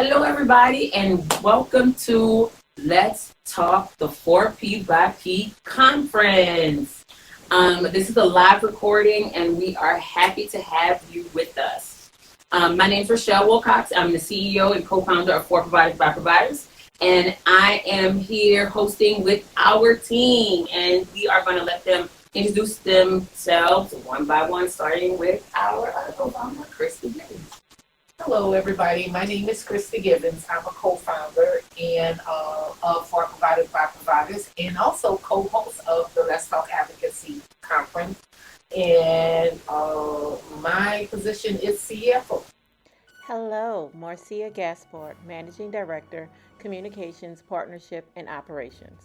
Hello, everybody, and welcome to Let's Talk the 4P by P Conference. This is a live recording, and we are happy to have you with us. My name is Rochelle Wilcox. I'm the CEO and co-founder of 4 Providers by Providers, and I am here hosting with our team, and we are going to let them introduce themselves one by one, starting with our co-founder, Christy Gibbons. Hello, everybody. My name is Christy Gibbons. I'm a co-founder and of 4 Providers by Providers, and also co-host of the Let's Talk Advocacy Conference. And my position is CFO. Hello, Marcia Gaspard, Managing Director, Communications, Partnership, and Operations.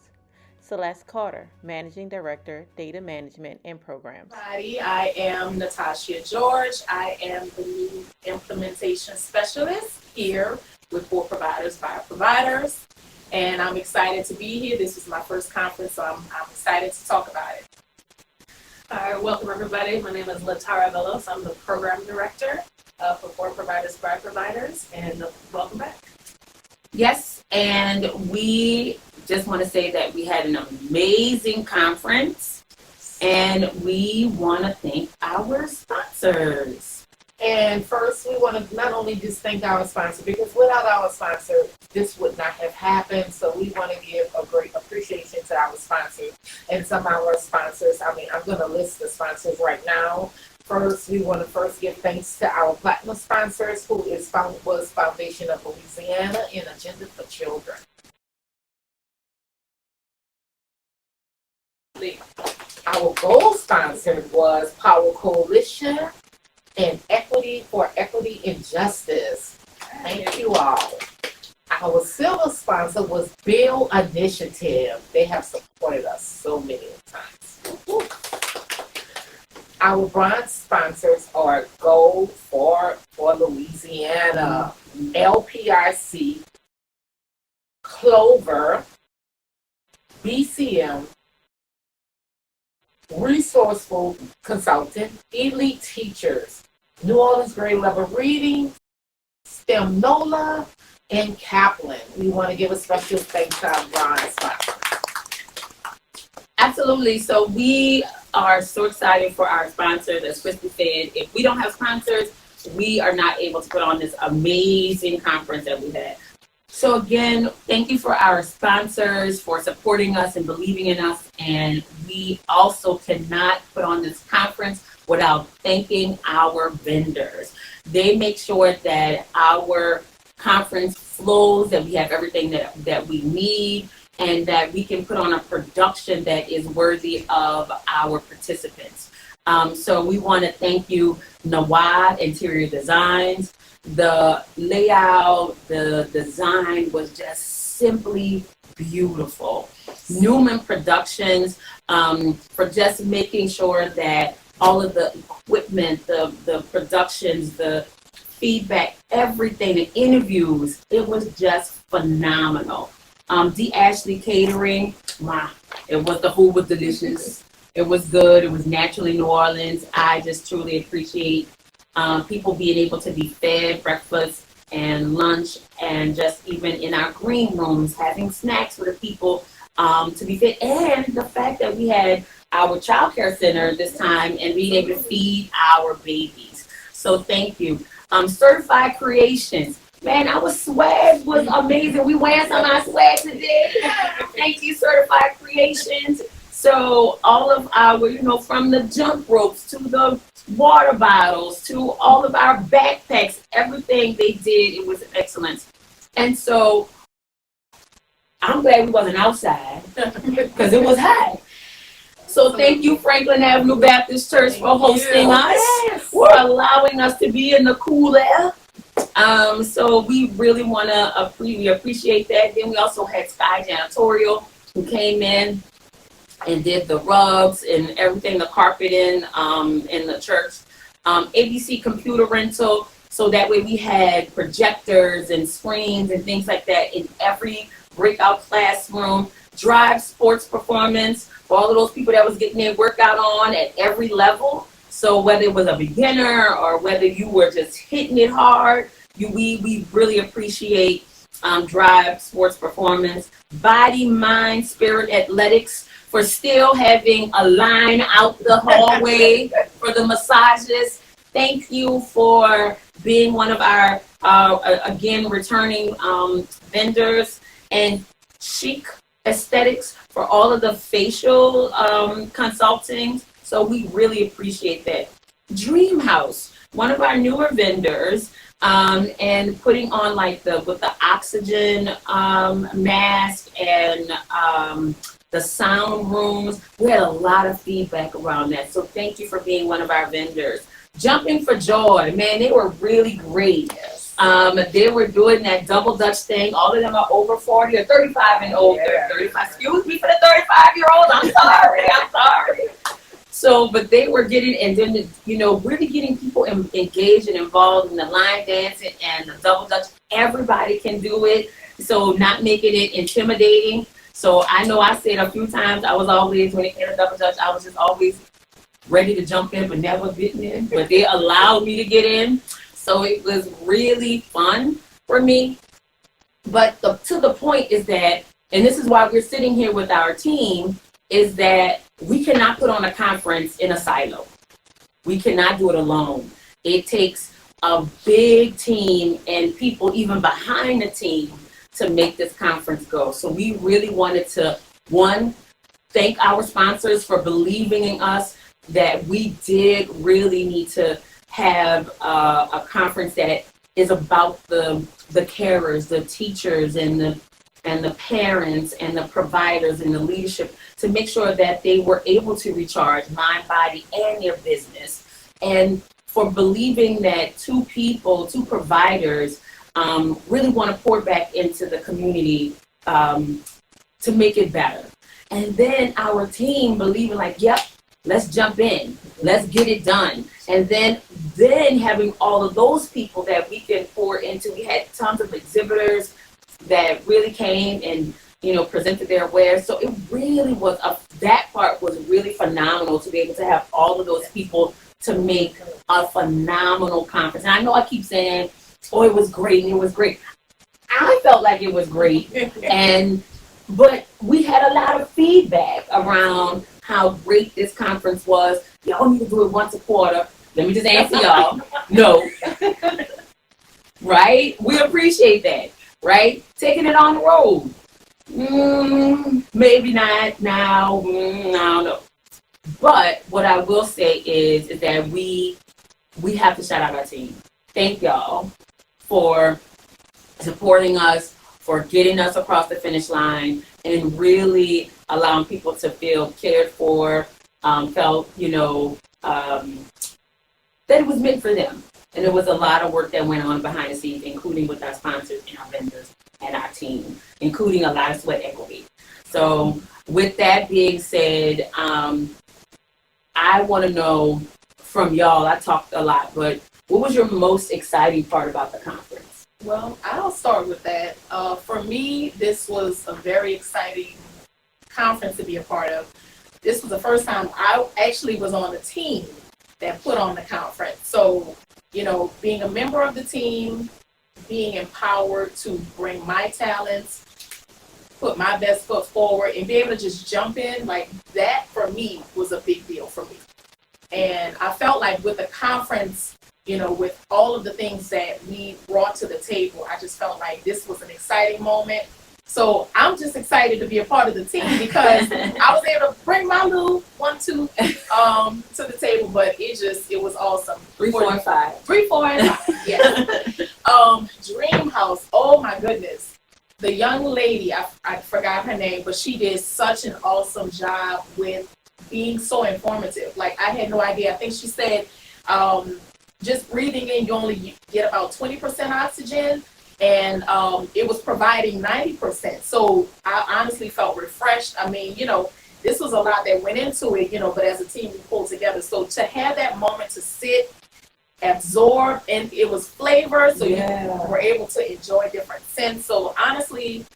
Celeste Carter, Managing Director, Data Management and Programs. I am Natasha George. I am the new implementation specialist here with 4 Providers by Providers. And I'm excited to be here. This is my first conference, so I'm excited to talk about it. All right, welcome everybody. My name is Latara Velos. I'm the Program Director for 4 Providers by Providers, and welcome back. Yes, and we just want to say that we had an amazing conference, and we want to thank our sponsors. And first, we want to not only just thank our sponsor, because without our sponsor, this would not have happened. So we want to give a great appreciation to our sponsors. And some of our sponsors, I'm going to list the sponsors right now. First, we want to give thanks to our platinum sponsors, who was Foundation of Louisiana and Agenda for Children. Our gold sponsor was Power Coalition and Equity for Equity and Justice. Thank you all. Our silver sponsor was Bill Initiative. They have supported us so many times. Our bronze sponsors are Geaux for Louisiana, LPIC, Clover, BCM, Resourcefull Consultant, Elite Teachers, New Orleans Grade Level Reading, StemNOLA, and Kaplan. We want to give a special thanks to our bronze sponsors. Absolutely. So we are so excited for our sponsors. As Christy said, if we don't have sponsors, we are not able to put on this amazing conference that we had. So again, thank you for our sponsors for supporting us and believing in us. And we also cannot put on this conference without thanking our vendors. They make sure that our conference flows, that we have everything that we need, and that we can put on a production that is worthy of our participants. So we want to thank you, NWAD Interior Designs. The layout, the design was just simply beautiful. Newman Productions, for just making sure that all of the equipment, the productions, the feedback, everything, the interviews, it was just phenomenal. D. Ashley Catering, it was the food was delicious. It was good. It was naturally New Orleans. I just truly appreciate people being able to be fed breakfast and lunch, and just even in our green rooms having snacks for the people to be fed, and the fact that we had our child care center this time and being able to feed our babies. So thank you. Certified Creations. Man, our swag was amazing. We wearing some of our swag today. Thank you, Certified Creations. So all of our, from the jump ropes to the water bottles to all of our backpacks, everything they did, it was excellent. And so I'm glad we wasn't outside because it was hot. So thank you, Franklin Avenue Baptist Church, for hosting us, for allowing us to be in the cool air. So we really want to we appreciate that. Then we also had Sky Janitorial, who came in and did the rugs and everything, the carpeting in the church. ABC Computer Rental, so that way we had projectors and screens and things like that in every breakout classroom. Drive Sports Performance, for all of those people that was getting their workout on at every level. So whether it was a beginner or whether you were just hitting it hard, we really appreciate Drive Sports Performance, Body, Mind, Spirit Athletics for still having a line out the hallway for the massages. Thank you for being one of our, again, returning vendors, and Chic Aesthetics for all of the facial consulting. So we really appreciate that. Dream House, one of our newer vendors, and putting on like with the oxygen mask and the sound rooms. We had a lot of feedback around that. So thank you for being one of our vendors. Jumping for Joy, man, they were really great. Yes. They were doing that double Dutch thing. All of them are over 40 or 35 and older. Yeah. 35, excuse me for the 35-year-olds. I'm sorry. So, but they were getting, and then, really getting people engaged and involved in the line dancing and the double Dutch. Everybody can do it. So not making it intimidating. So I know I said a few times, I was always, when it came to double Dutch, I was just always ready to jump in, but never getting in. But they allowed me to get in. So it was really fun for me. But to the point is that, and this is why we're sitting here with our team, is that we cannot put on a conference in a silo. We cannot do it alone. It takes a big team and people even behind the team to make this conference go. So we really wanted to, one, thank our sponsors for believing in us, that we did really need to have a conference that is about the carers, the teachers, and the parents, and the providers, and the leadership, to make sure that they were able to recharge mind, body, and their business. And for believing that two providers really want to pour back into the community to make it better. And then our team believing like, yep, let's jump in, let's get it done. And then having all of those people that we can pour into. We had tons of exhibitors that really came and, presented their wares. So it really was, that part was really phenomenal, to be able to have all of those people to make a phenomenal conference. And I know I keep saying, oh, it was great, and it was great. I felt like it was great. But we had a lot of feedback around how great this conference was. Y'all need to do it once a quarter. Let me just answer y'all. No. Right? We appreciate that. Right? Taking it on the road. Maybe not now. I don't know. But what I will say is that we have to shout out our team. Thank y'all for supporting us, for getting us across the finish line, and really allowing people to feel cared for, felt, that it was meant for them. And there was a lot of work that went on behind the scenes, including with our sponsors and our vendors and our team, including a lot of sweat equity. So with that being said, I want to know from y'all, I talked a lot, but what was your most exciting part about the conference? Well, I'll start with that. For me, this was a very exciting conference to be a part of. This was the first time I actually was on a team that put on the conference. So, being a member of the team, being empowered to bring my talents, put my best foot forward, and be able to just jump in, like that for me was a big deal for me. And I felt like with the conference, with all of the things that we brought to the table, I just felt like this was an exciting moment. So I'm just excited to be a part of the team because I was able to bring my little 1-2 to the table, but it was awesome. 3, 4, and 5. 3, 4, and 5. Yes. Dream House. Oh my goodness. The young lady, I forgot her name, but she did such an awesome job with being so informative. Like, I had no idea. I think she said, just breathing in, you only get about 20% oxygen. And it was providing 90%. So I honestly felt refreshed. I mean, this was a lot that went into it, but as a team we pulled together. So to have that moment to sit, absorb, and it was flavor, so you were able to enjoy different scents. So honestly,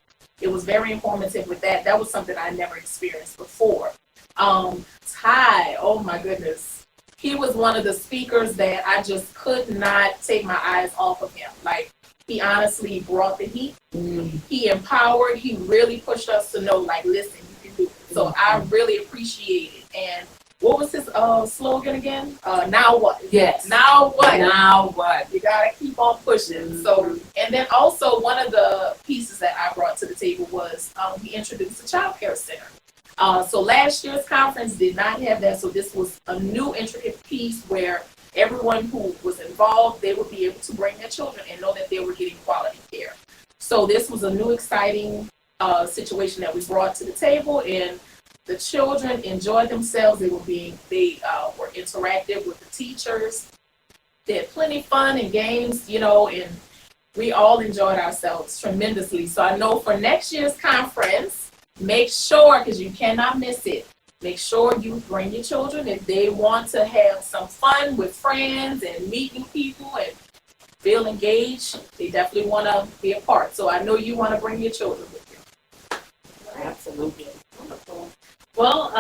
it was very informative with that. That was something I never experienced before. Ty, oh my goodness. He was one of the speakers that I just could not take my eyes off of him. Like, He honestly brought the heat. Mm. He empowered. He really pushed us to know, like, listen, you can do it. So I really appreciate it. And what was his slogan again? Now what? Yes. Now what? Now what? You gotta keep on pushing. So, and then also one of the pieces that I brought to the table was we introduced a child care center. So last year's conference did not have that. So this was a new intricate piece where everyone who was involved, they would be able to bring their children and know that they were getting quality care. So this was a new exciting situation that we brought to the table, and the children enjoyed themselves. They were interactive with the teachers. They had plenty of fun and games, you know, and we all enjoyed ourselves tremendously. So I know for next year's conference, make sure, because you cannot miss it, make sure you bring your children if they want to have some fun with friends and meet new people and feel engaged. They definitely want to be a part. So I know you want to bring your children with you. Absolutely. Wonderful. Well,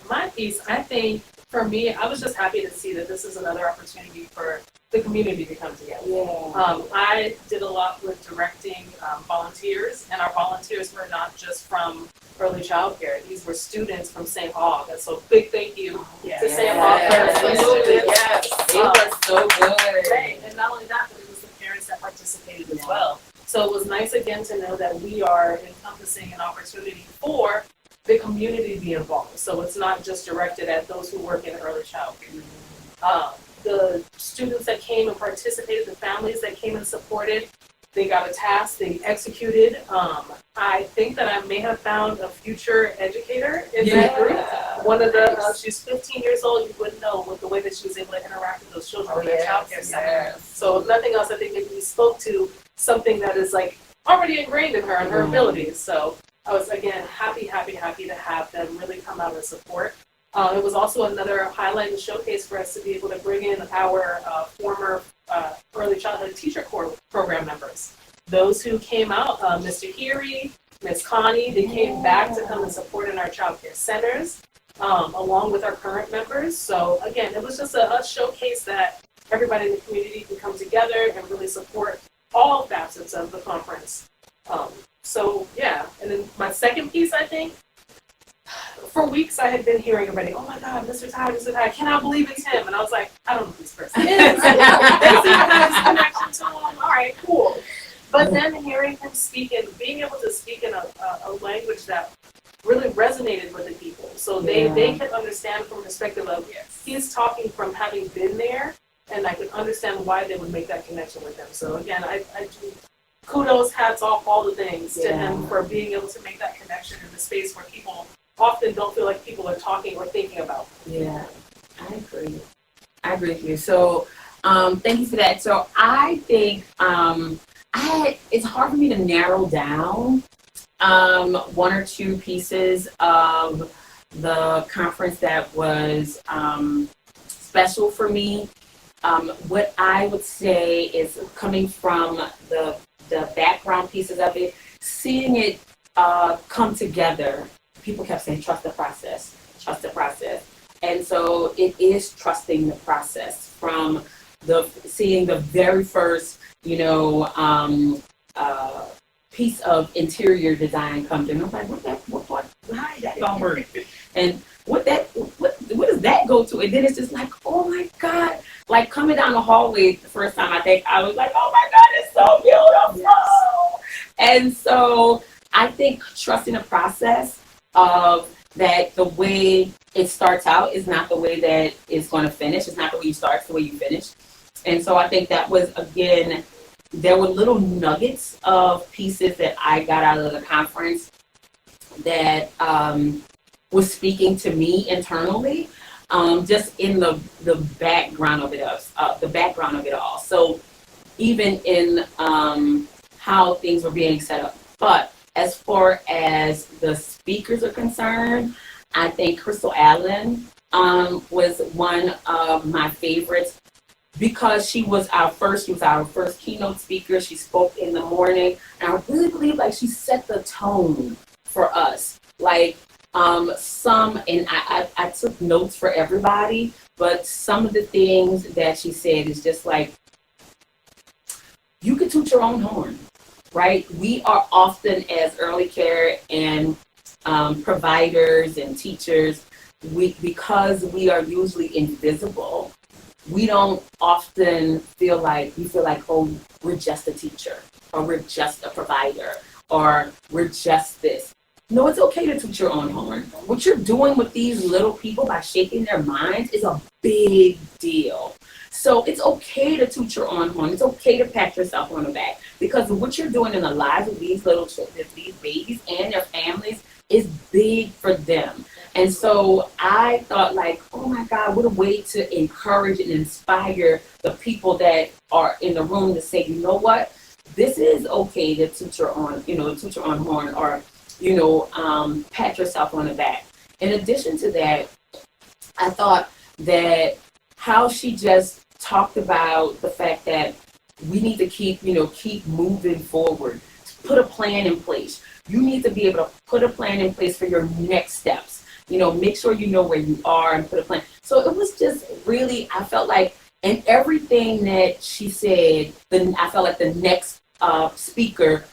my piece, I think, for me, I was just happy to see that this is another opportunity for the community to come together. Yeah. I did a lot with directing volunteers, and our volunteers were not just from early child care. These were students from St. Aug. And so big thank you to St. Aug for the students. Yes. They were so good. Right. And not only that, but it was the parents that participated as well. So it was nice again to know that we are encompassing an opportunity for the community to be involved. So it's not just directed at those who work in early child care. The students that came and participated, the families that came and supported, they got a task, they executed. I think that I may have found a future educator in that group. One of the, she's 15 years old, you wouldn't know with the way that she was able to interact with those children in their child care center. So if nothing else, I think it spoke to something that is like already ingrained in her and her abilities. So I was, again, happy to have them really come out and support. It was also another highlight and showcase for us to be able to bring in our former early childhood teacher corps program members. Those who came out, Mr. Heary, Ms. Connie, they came back to come and support in our child care centers, along with our current members. So again, it was just a showcase that everybody in the community can come together and really support all facets of the conference. So yeah, and then my second piece, I think, for weeks I had been hearing everybody, oh my God, Mr. Ty, I cannot believe it's him. And I was like, I don't know who this person is. They seem to have this connection to him. All right, cool. But then hearing him speak and being able to speak in a language that really resonated with the people. So they could understand from the perspective of, he's talking from having been there, and I could understand why they would make that connection with him. So again, I do kudos, hats off, all the things to him for being able to make that connection in the space where people often don't feel like people are talking or thinking about them. Yeah, I agree with you. So thank you for that. So I think it's hard for me to narrow down one or two pieces of the conference that was special for me. What I would say is coming from the background pieces of it, seeing it come together. People kept saying, trust the process, trust the process. And so it is trusting the process from seeing the very first, piece of interior design come through. And I'm like, how did that gonna work? And what does that go to? And then it's just like, oh my God. Like coming down the hallway the first time, I think I was like, oh my God, it's so beautiful. Yes. And so I think trusting the process of that the way it starts out is not the way that it's going to finish. It's not the way you start, it's the way you finish. And so I think that was, again, there were little nuggets of pieces that I got out of the conference that was speaking to me internally, just in the background of it all. So even in how things were being set up. But as far as the speakers are concerned, I think Crystal Allen was one of my favorites because she was our first keynote speaker. She spoke in the morning, and I really believe like she set the tone for us. Like and I took notes for everybody, but some of the things that she said is just like, you can toot your own horn, right? We are often, as early care and providers and teachers, because we are usually invisible, we don't often feel like, oh, we're just a teacher, or we're just a provider, or we're just this. No, it's okay to toot your own horn. What you're doing with these little people by shaping their minds is a big deal. So it's okay to toot your own horn. It's okay to pat yourself on the back, because what you're doing in the lives of these little children, these babies and their families, is big for them. And so I thought, like, oh my God, what a way to encourage and inspire the people that are in the room to say, you know what, this is okay to toot your own, toot your own horn, or, pat yourself on the back. In addition to that, I thought that how she just talked about the fact that we need to keep moving forward, put a plan in place. You need to be able to put a plan in place for your next steps. Make sure you know where you are and put a plan. So it was just really, I felt like, and everything that she said, then I felt like the next speaker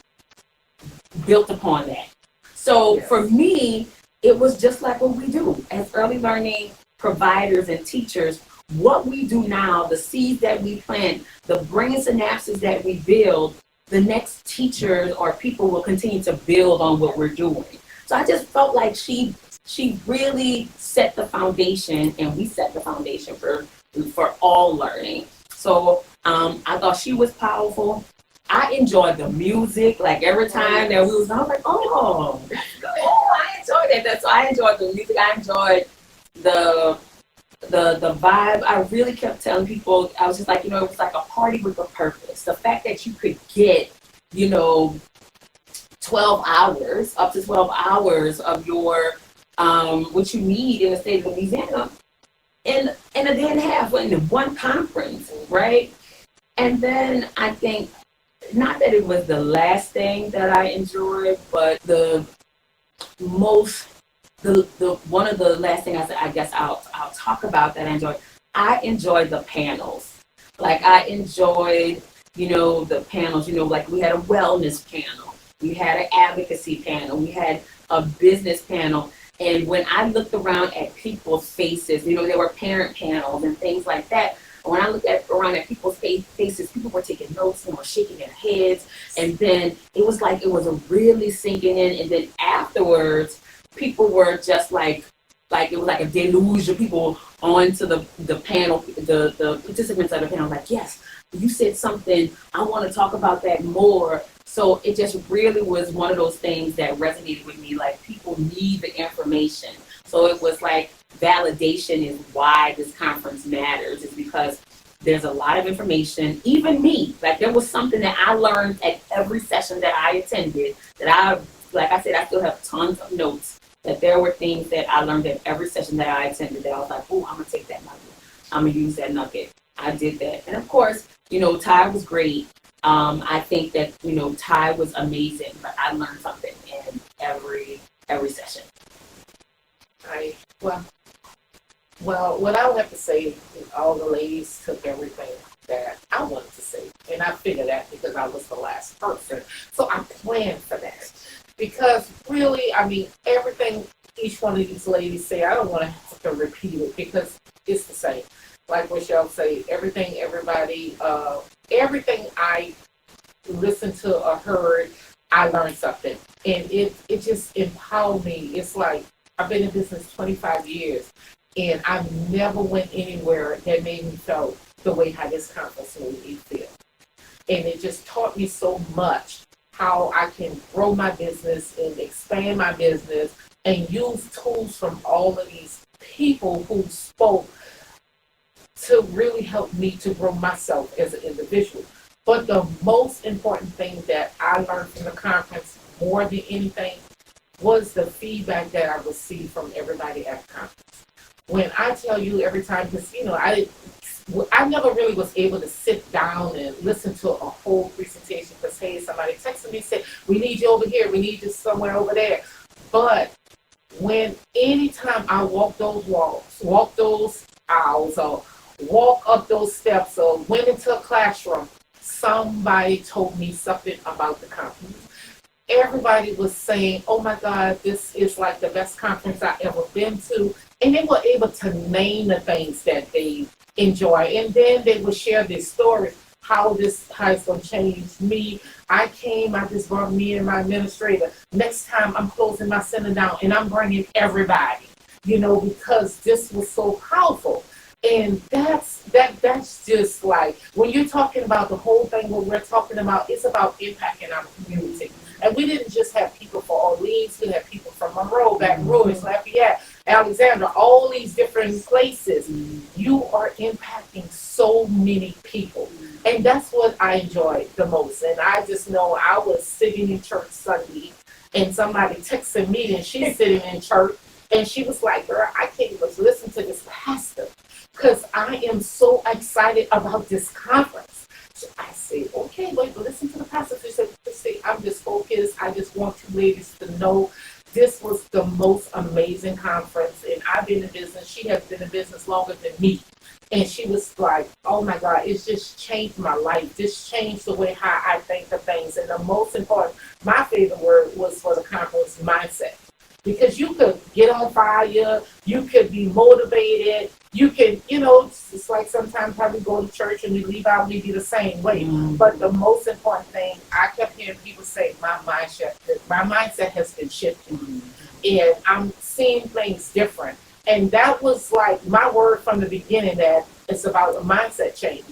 built upon that. So yes. For me, it was just like what we do as early learning providers and teachers. What we do now, the seeds that we plant, the brain synapses that we build, the next teachers or people will continue to build on what we're doing. So I just felt like she really set the foundation, and we set the foundation for all learning. So I thought she was powerful. I enjoyed the music. Like every time that we was, I was like, oh, I enjoyed that. So I enjoyed the music. I enjoyed the vibe. I really kept telling people, I was just like, it was like a party with a purpose. The fact that you could get, 12 hours, up to 12 hours of your, what you need in the state of Louisiana in a day and a half, in one conference, right? And then I think, not that it was the last thing that I enjoyed, but the one of the last things I guess I'll talk about that I enjoyed. I enjoyed the panels. Like I enjoyed, the panels. Like we had a wellness panel, we had an advocacy panel, we had a business panel. And when I looked around at people's faces, there were parent panels and things like that. When I looked around at people's faces, people were taking notes and were shaking their heads. And then it was like it was really sinking in. And then afterwards, people were just like it was like a deluge of people onto the panel, the participants of the panel, like, yes, you said something, I want to talk about that more. So it just really was one of those things that resonated with me, like people need the information. So it was like validation is why this conference matters, is because there's a lot of information. Even me, like there was something that I learned at every session that I attended that like I said, I still have tons of notes, that there were things that I learned at every session that I attended that I was like, oh, I'm going to take that nugget. I'm going to use that nugget. I did that. And of course, Ty was great. I think that, Ty was amazing, but I learned something in every session. Well, what I would have to say is all the ladies took everything that I wanted to say. And I figured that because I was the last person. So I planned for that. Because really, everything each one of these ladies say, I don't want to have to repeat it because it's the same. Like Rochelle say, everything I listened to or heard, I learned something. And it just empowered me. It's like, I've been in business 25 years, and I never went anywhere that made me feel the way how this conference made me feel. And it just taught me so much how I can grow my business and expand my business and use tools from all of these people who spoke to really help me to grow myself as an individual. But the most important thing that I learned from the conference more than anything was the feedback that I received from everybody at the conference. When I tell you every time, because, I never really was able to sit down and listen to a whole presentation because, hey, somebody texted me, said, we need you over here, we need you somewhere over there. But anytime I walk those walks, walk those aisles, or walk up those steps, or went into a classroom, somebody told me something about the conference. Everybody was saying, oh my God, this is like the best conference I've ever been to. And they were able to name the things that they enjoy. And then they would share their stories, how it's going to change me. I just brought me and my administrator. Next time I'm closing my center down and I'm bringing everybody, because this was so powerful. And that's just like, when you're talking about the whole thing, what we're talking about, it's about impacting our community. And we didn't just have people for Orleans, we had people from Monroe, Baton Rouge, Lafayette, Alexander, all these different places. You are impacting so many people. And that's what I enjoyed the most. And I just know I was sitting in church Sunday and somebody texted me and she's sitting in church and she was like, girl, I can't even listen to this pastor because I am so excited about this conference. So I said, okay, wait, but listen to the pastor. She said, I'm just focused. I just want you ladies to know this was the most amazing conference. And I've been in business. She has been in business longer than me. And she was like, oh my God, it's just changed my life. This changed the way how I think of things. And the most important, my favorite word was for the conference, mindset. Because you could get on fire, you could be motivated, you can, it's like sometimes how we go to church and we leave out, we be the same way. But the most important thing, I kept hearing people say, my mindset has been shifting. And I'm seeing things different. And that was like my word from the beginning, that it's about a mindset change.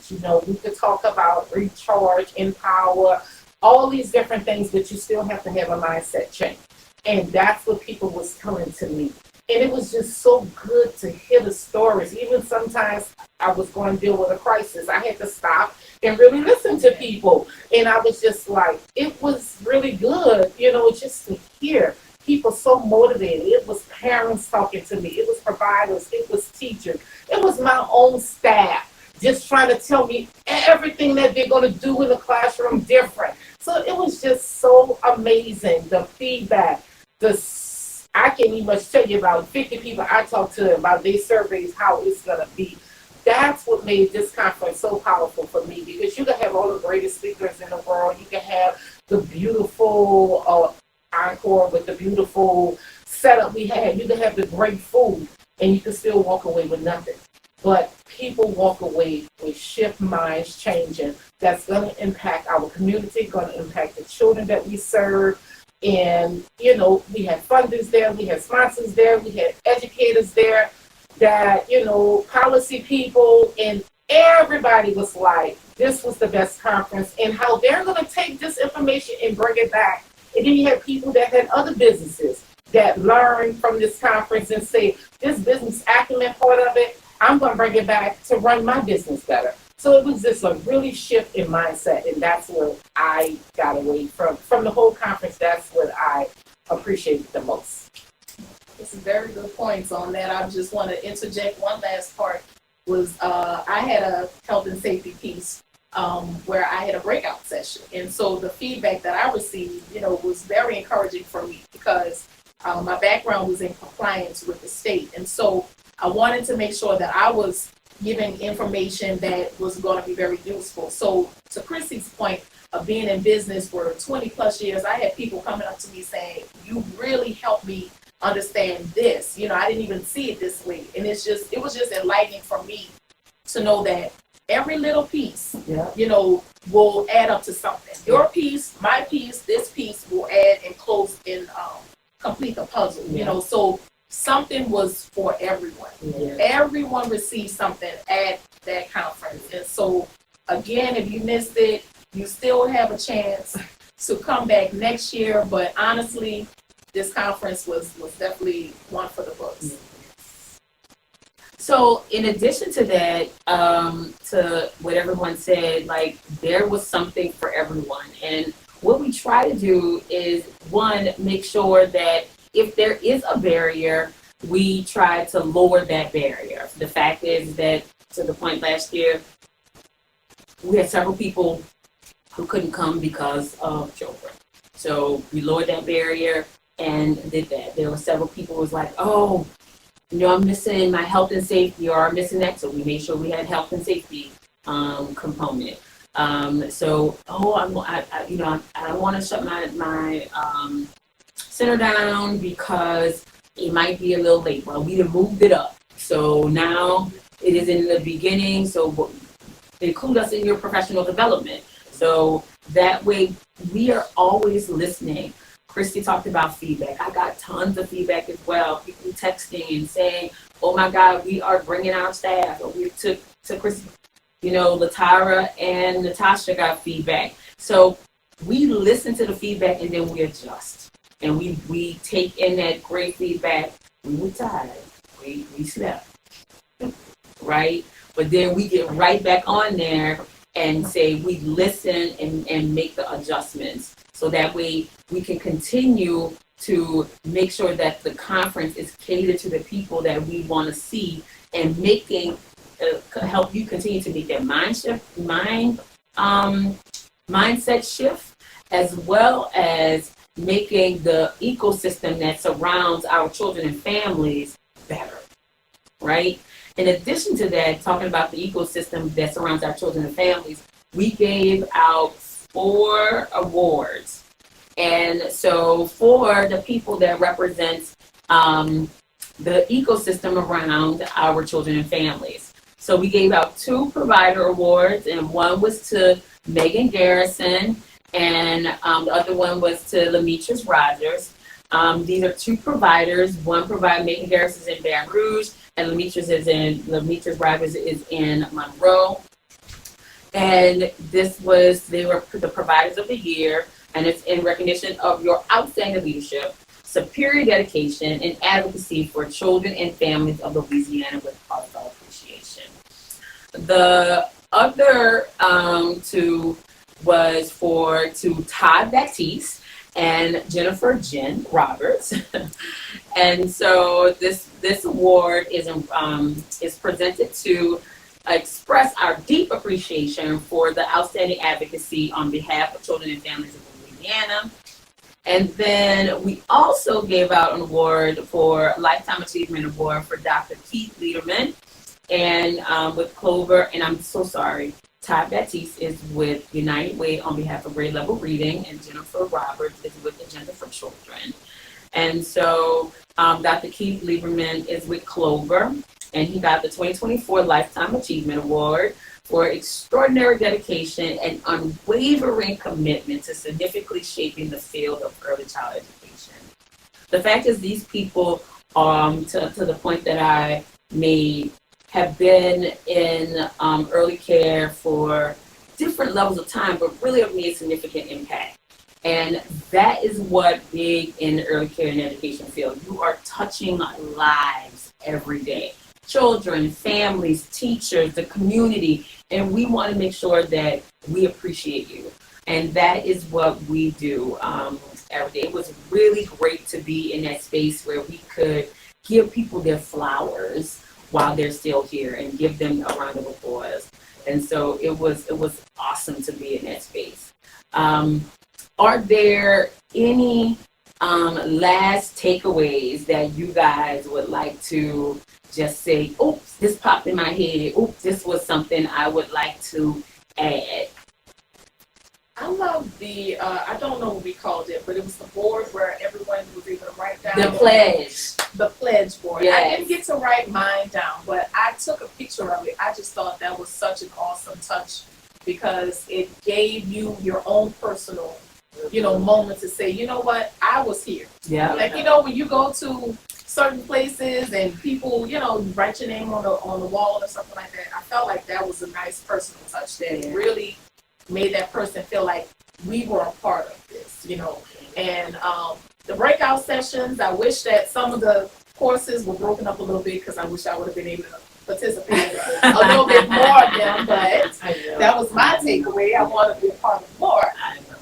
We could talk about recharge, empower, all these different things, but you still have to have a mindset change. And that's what people was telling to me. And it was just so good to hear the stories. Even sometimes I was going to deal with a crisis. I had to stop and really listen to people. And I was just like, it was really good, just to hear people so motivated. It was parents talking to me. It was providers. It was teachers. It was my own staff just trying to tell me everything that they're going to do in the classroom different. So it was just so amazing, the feedback. I can't even much tell you about 50 people I talked to about their surveys, how it's going to be. That's what made this conference so powerful for me, because you can have all the greatest speakers in the world. You can have the beautiful encore with the beautiful setup we had. You can have the great food, and you can still walk away with nothing. But people walk away with shift minds changing. That's going to impact our community, going to impact the children that we serve. And, we had funders there, we had sponsors there, we had educators there, that, policy people, and everybody was like, this was the best conference, and how they're going to take this information and bring it back. And then you had people that had other businesses that learned from this conference and say, this business acumen part of it, I'm going to bring it back to run my business better. So it was just a really shift in mindset, and that's what I got away from the whole conference. That's what I appreciated the most. This is very good points on that. I just want to interject one last part. Was I had a health and safety piece where I had a breakout session, and so the feedback that I received, was very encouraging for me, because my background was in compliance with the state, and so I wanted to make sure that I was giving information that was going to be very useful. So to Chrissy's point of being in business for 20 plus years, I had people coming up to me saying, you really helped me understand this. I didn't even see it this way. And it was just enlightening for me to know that every little piece, will add up to something. Your piece, my piece, this piece will add and close and complete the puzzle, so something was for everyone. Yeah. Everyone received something at that conference. And so, again, if you missed it, you still have a chance to come back next year. But honestly, this conference was definitely one for the books. So in addition to that, to what everyone said, there was something for everyone. And what we try to do is, one, make sure that if there is a barrier, we try to lower that barrier. The fact is that, to the point last year, we had several people who couldn't come because of children. So we lowered that barrier and did that. There were several people who was like, oh, I'm missing my health and safety, or I'm missing that. So we made sure we had health and safety component. I don't want to shut my center down because it might be a little late. Well, we have moved it up. So now it is in the beginning. So include us in your professional development. So that way we are always listening. Christy talked about feedback. I got tons of feedback as well. People texting and saying, oh my God, we are bringing our staff. Or we took Christy, Latara and Natasha got feedback. So we listen to the feedback and then we adjust. And we take in that great feedback. We were tired. We slept. Right? But then we get right back on there and say we listen and make the adjustments. So that way we can continue to make sure that the conference is catered to the people that we want to see and making help you continue to make that mindset shift, as well as making the ecosystem that surrounds our children and families better, right? In addition to that, talking about the ecosystem that surrounds our children and families, we gave out 4 awards. And so for the people that represent the ecosystem around our children and families. So we gave out 2 provider awards, and one was to Megan Garrison, and the other one was to Lametris Rogers. These are 2 providers. One provider, Megan Garrison, is in Baton Rouge, and Lametris Rogers is in Monroe. And they were the providers of the year, and it's in recognition of your outstanding leadership, superior dedication, and advocacy for children and families of Louisiana with heartfelt appreciation. The other 2 was to Todd Baptiste and Jennifer Jen Roberts. And so this award is presented to express our deep appreciation for the outstanding advocacy on behalf of children and families of Louisiana. And then we also gave out an award for Lifetime Achievement Award for Dr. Keith Lederman and with Clover, and I'm so sorry, Todd Baptiste is with United Way on behalf of grade level reading, and Jennifer Roberts is with Agenda for Children. And so Dr. Keith Lieberman is with Clover, and he got the 2024 Lifetime Achievement Award for extraordinary dedication and unwavering commitment to significantly shaping the field of early childhood education. The fact is, these people, to the point that I made, have been in early care for different levels of time, but really have made significant impact. And that is what big in the early care and education field. You are touching lives every day. Children, families, teachers, the community, and we want to make sure that we appreciate you. And that is what we do every day. It was really great to be in that space where we could give people their flowers while they're still here and give them a round of applause. And so it was awesome to be in that space. Are there any last takeaways that you guys would like to just say, oops, this popped in my head, oops, this was something I would like to add? I love the, I don't know what we called it, but it was the board where everyone was able to write down. The pledge. The pledge board. Yes. I didn't get to write mine down, but I took a picture of it. I just thought that was such an awesome touch because it gave you your own personal, moment to say, you know what, I was here. Yeah. Like, when you go to certain places and people, write your name on the wall or something like that. I felt like that was a nice personal touch that really made that person feel like we were a part of this, And the breakout sessions, I wish that some of the courses were broken up a little bit because I wish I would have been able to participate a little bit more of them, but that was my takeaway. I want to be a part of more. I know.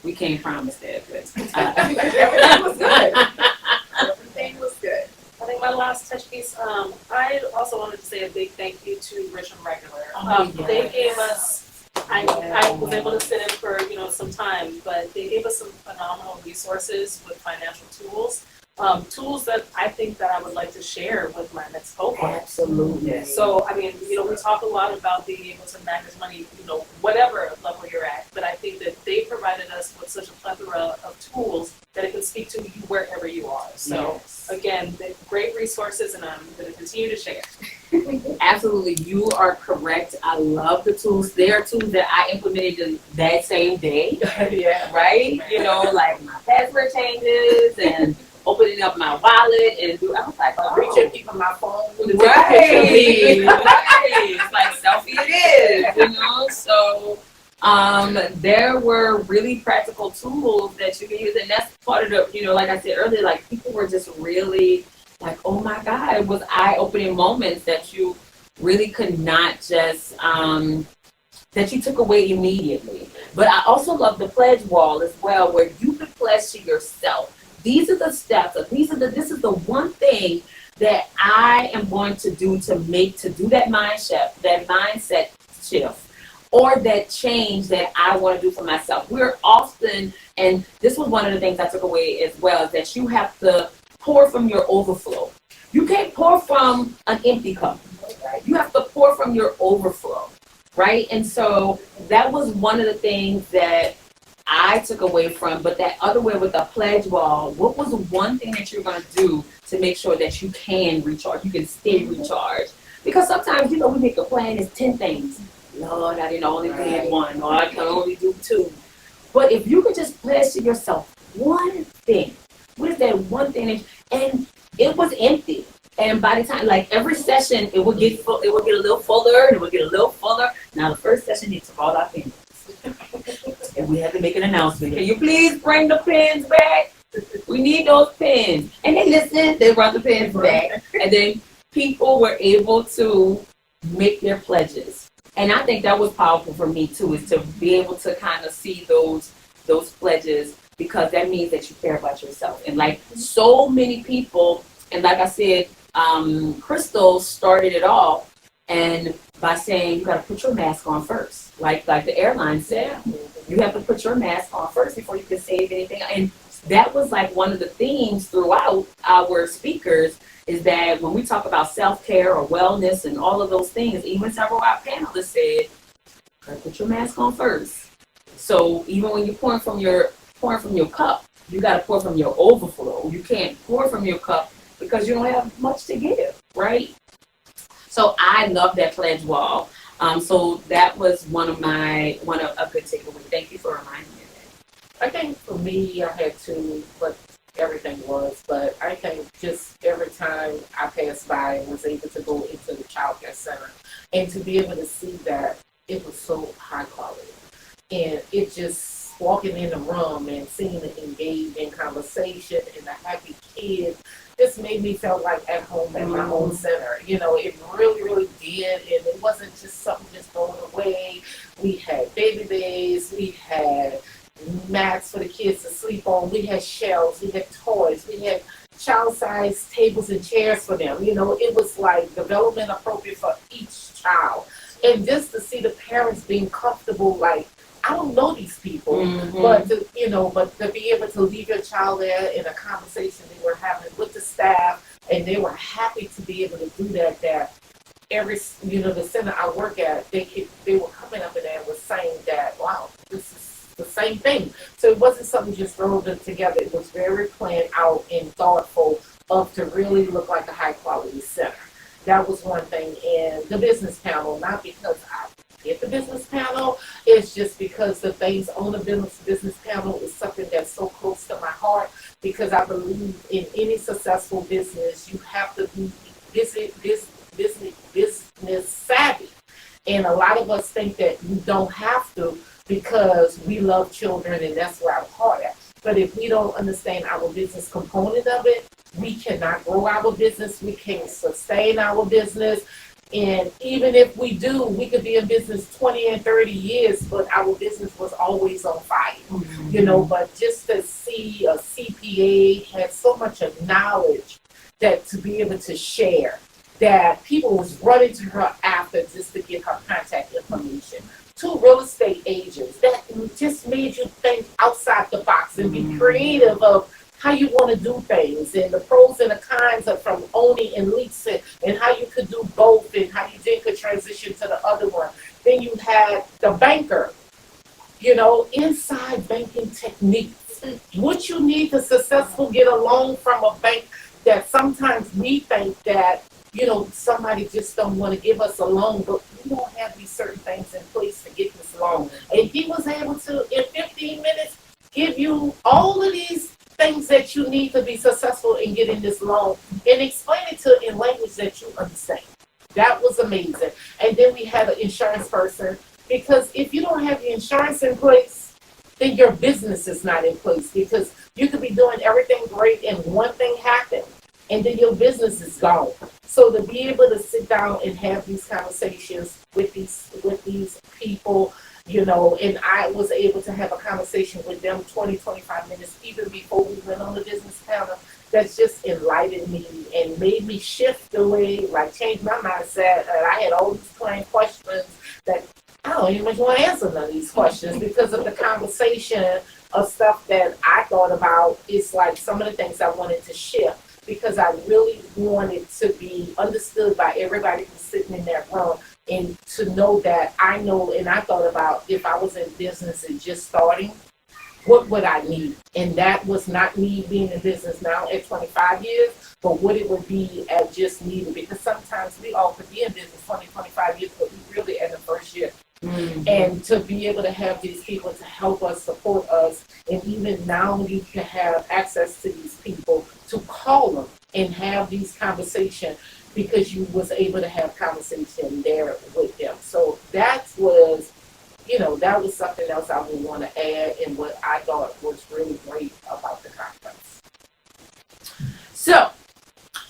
We can't promise that, but everything was good. Everything was good. I think my last touch piece, I also wanted to say a big thank you to Rich and Regular. They gave us, I was able to sit in for, some time, but they gave us some phenomenal resources with financial tools tools that I think that I would like to share with my next cohort. Absolutely. So, I mean, we talk a lot about being able to manage money, whatever level you're at, but I think that they provided us with such a plethora of tools that it can speak to you wherever you are. So, again, great resources, and I'm going to continue to share. Absolutely, you are correct. I love the tools. There are tools that I implemented that same day. Yeah. Right? Like my password changes and opening up my wallet and I was like, reaching people my phone. Right. Right. It's like selfie it is, So there were really practical tools that you can use, and that's part of the, like I said earlier, like people were just really like, oh my God, it was eye-opening moments that you really could not just that you took away immediately. But I also love the pledge wall as well, where you could pledge to yourself. These are the steps. This is the one thing that I am going to do to do that mindset shift, or that change that I want to do for myself. We're often, and this was one of the things I took away as well, is that you have to pour from your overflow. You can't pour from an empty cup. Right? You have to pour from your overflow, right? And so that was one of the things that I took away from. But that other way with the pledge wall, what was one thing that you're going to do to make sure that you can recharge, you can stay recharged? Because sometimes, we make a plan, it's 10 things. Lord, I didn't only do one, or I can only do 2. But if you could just pledge to yourself one thing, what is that one thing? And it was empty. And by the time, like every session, it would get full, it would get a little fuller, and it would get a little fuller. Now the first session, they took all our pens. And we had to make an announcement. Can you please bring the pens back? We need those pens. And they listened, they brought the pens back. And then people were able to make their pledges. And I think that was powerful for me too, is to be able to kind of see those pledges, because that means that you care about yourself. And like so many people, and like I said, Crystal started it all, and by saying you got to put your mask on first, like the airline said, you have to put your mask on first before you can save anything. And that was like one of the themes throughout our speakers, is that when we talk about self-care or wellness and all of those things, even several of our panelists said, gotta put your mask on first. So even when you're pouring from your cup, you got to pour from your overflow. You can't pour from your cup because you don't have much to give, right? So I love that pledge wall. So that was a good takeaway. Thank you for reminding me of that. I think for me, I had to, but everything was, but I think just every time I passed by and was able to go into the child care center and to be able to see that it was so high quality. And it just walking in the room and seeing it engaged in conversation and the happy kids just made me feel like at home at my own center. It really, really did. And it wasn't just something just going away. We had baby beds, we had mats for the kids to sleep on, we had shelves, we had toys, we had child-sized tables and chairs for them. It was like development appropriate for each child. And just to see the parents being comfortable, like, I don't know these people, but to be able to leave your child there in a conversation they were having with the staff, and they were happy to be able to do that. That every, the center I work at, they were coming up in there and was saying that, wow, this is the same thing. So it wasn't something just thrown together. It was very planned out and thoughtful to really look like a high quality center. That was one thing. And the business panel, not because I get the business panel, it's just because the things on the business panel is something that's so close to my heart, because I believe in any successful business, you have to be business savvy. And a lot of us think that you don't have to, because we love children and that's where our heart at. But if we don't understand our business component of it, we cannot grow our business, we can't sustain our business. And even if we do, we could be in business 20 and 30 years, but our business was always on fire, but just to see a CPA had so much of knowledge that to be able to share, that people was running to her after just to get her contact information. 2 real estate agents that just made you think outside the box and be creative of how you want to do things and the pros and the cons of from owning and leasing and how you could do both and how you then could transition to the other one. Then you had the banker, inside banking techniques. What you need to successfully get a loan from a bank, that sometimes we think that, somebody just don't want to give us a loan, but we don't have these certain things in place to get this loan. And he was able to, in 15 minutes, give you all of these things that you need to be successful in getting this loan and explain it in language that you understand. That was amazing. And then we had an insurance person, because if you don't have your insurance in place, then your business is not in place, because you could be doing everything great and one thing happened and then your business is gone. So to be able to sit down and have these conversations with these people, and I was able to have a conversation with them 20-25 minutes even before we went on the business panel, that's just enlightened me and made me shift the way, change my mindset. And I had all these client questions that I don't even want to answer none of these questions because of the conversation of stuff that I thought about. It's like some of the things I wanted to shift because I really wanted to be understood by everybody who's sitting in that room, and to know that I know, and I thought about if I was in business and just starting, what would I need? And that was not me being in business now at 25 years, but what it would be at just needed. Because sometimes we all could be in business 20-25 years, but we really at the first year. Mm-hmm. And to be able to have these people to help us, support us, and even now you can have access to these people to call them and have these conversations, because you was able to have conversation there with them. So that was something else I would want to add, and what I thought was really great about the conference. So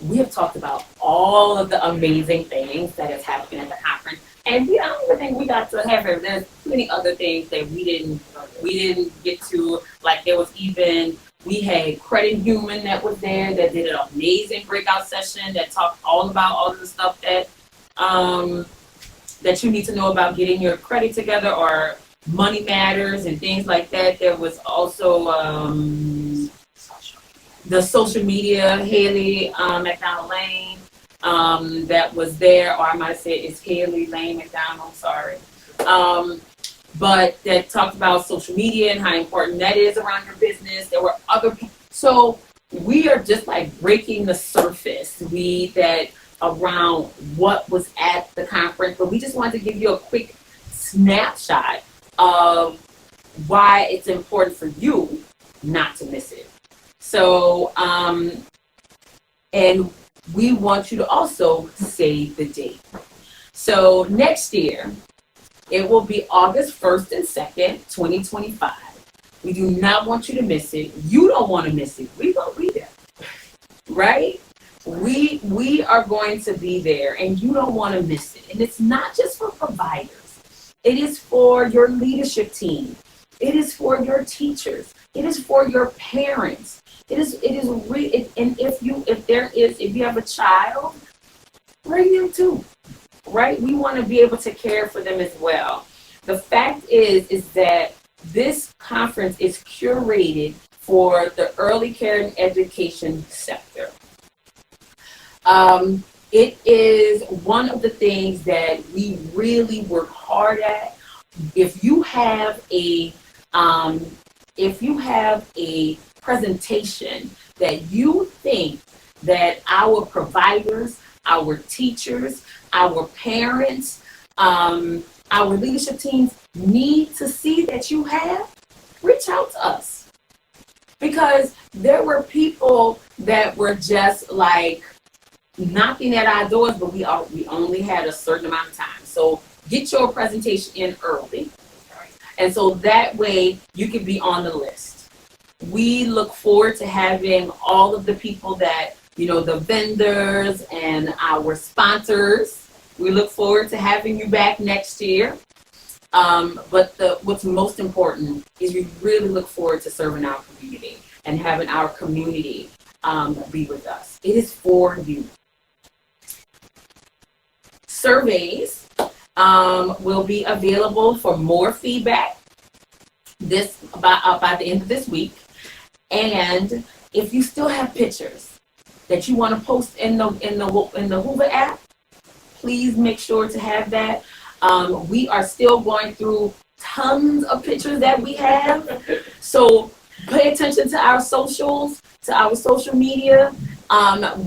we have talked about all of the amazing things that has happened at the conference, and I don't even think we got to have it. There's many other things that we didn't get to. Like we had Credit Human that was there that did an amazing breakout session that talked all about all of the stuff that that you need to know about getting your credit together, or money matters and things like that. There was also the social media, Haley McDonald Lane, that was there, or I might say it's Haley Lane McDonald, sorry. But that talked about social media and how important that is around your business. There were other people. So we are just like breaking the surface around what was at the conference, but we just wanted to give you a quick snapshot of why it's important for you not to miss it. So, and we want you to also save the date. So next year, it will be August 1st and 2nd, 2025. We do not want you to miss it. You don't want to miss it. We're going to be there, right? We are going to be there, and you don't want to miss it. And it's not just for providers. It is for your leadership team. It is for your teachers. It is for your parents. And if you have a child, bring them too, right? We want to be able to care for them as well. The fact is that this conference is curated for the early care and education sector. It is one of the things that we really work hard at. If you have a presentation that you think that our providers, our teachers, our parents, our leadership teams need to see that you have, reach out to us. Because there were people that were just like knocking at our doors, but we only had a certain amount of time. So get your presentation in early. And so that way you can be on the list. We look forward to having all of the people that, the vendors and our sponsors. We look forward to having you back next year. But what's most important is we really look forward to serving our community and having our community be with us. It is for you. Surveys will be available for more feedback by the end of this week. And if you still have pictures that you want to post in the Hoover app, please make sure to have that. We are still going through tons of pictures that we have, so pay attention to our socials, to our social media.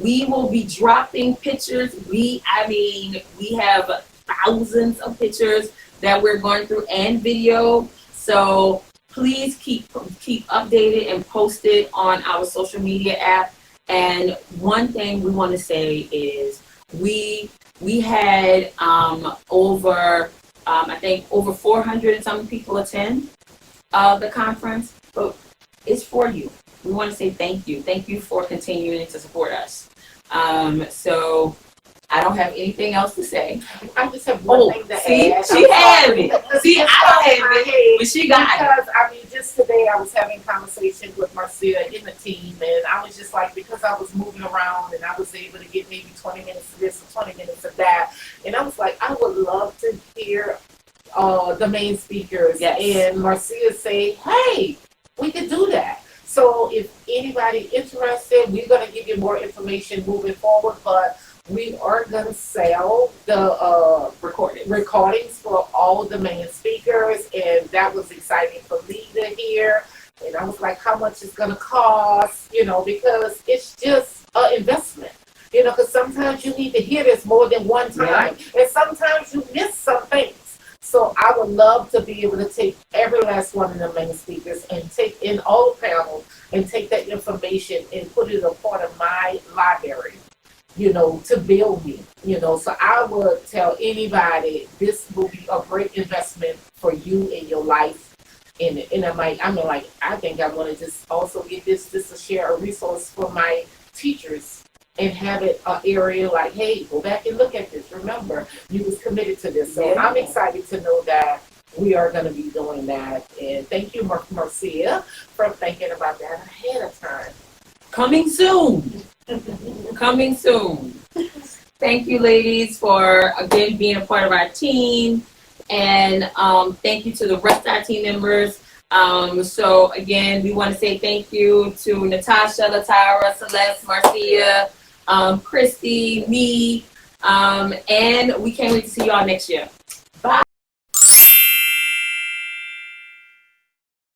We will be dropping pictures. We have thousands of pictures that we're going through and video. So please keep updated and posted on our social media app. And one thing we want to say is we had over I think over 400 and some people attend the conference, but it's for you. We want to say thank you. Thank you for continuing to support us. So I don't have anything else to say. I just have one thing to add. She had me. See, I don't have it, but she got it. Because, I mean, just today I was having conversation with Marcia in the team, and I was just like, because I was moving around and I was able to get maybe 20 minutes of this or 20 minutes of that, and I was like, I would love to hear the main speakers. Yes. And Marcia say, hey, we could do that. So if anybody interested, we're going to give you more information moving forward, but we are going to sell the recordings for all the main speakers, and that was exciting for me to hear. And I was like, how much it's going to cost, because it's just an investment, because sometimes you need to hear this more than one time, and sometimes you miss some things. So I would love to be able to take every last one of the main speakers and take in all the panels and take that information and put it as a part of my library, to build me, So I would tell anybody this will be a great investment for you in your life. And I think I want to just also get this to share a resource for my teachers and have it an area like, hey, go back and look at this. Remember, you was committed to this. So I'm excited to know that we are going to be doing that. And thank you, Marcia, for thinking about that ahead of time. Coming soon. Coming soon. Thank you, ladies, for, again, being a part of our team. And thank you to the rest of our team members. So, again, we want to say thank you to Natasha, Latara, Celeste, Marcia, Christy, me, and we can't wait to see y'all next year.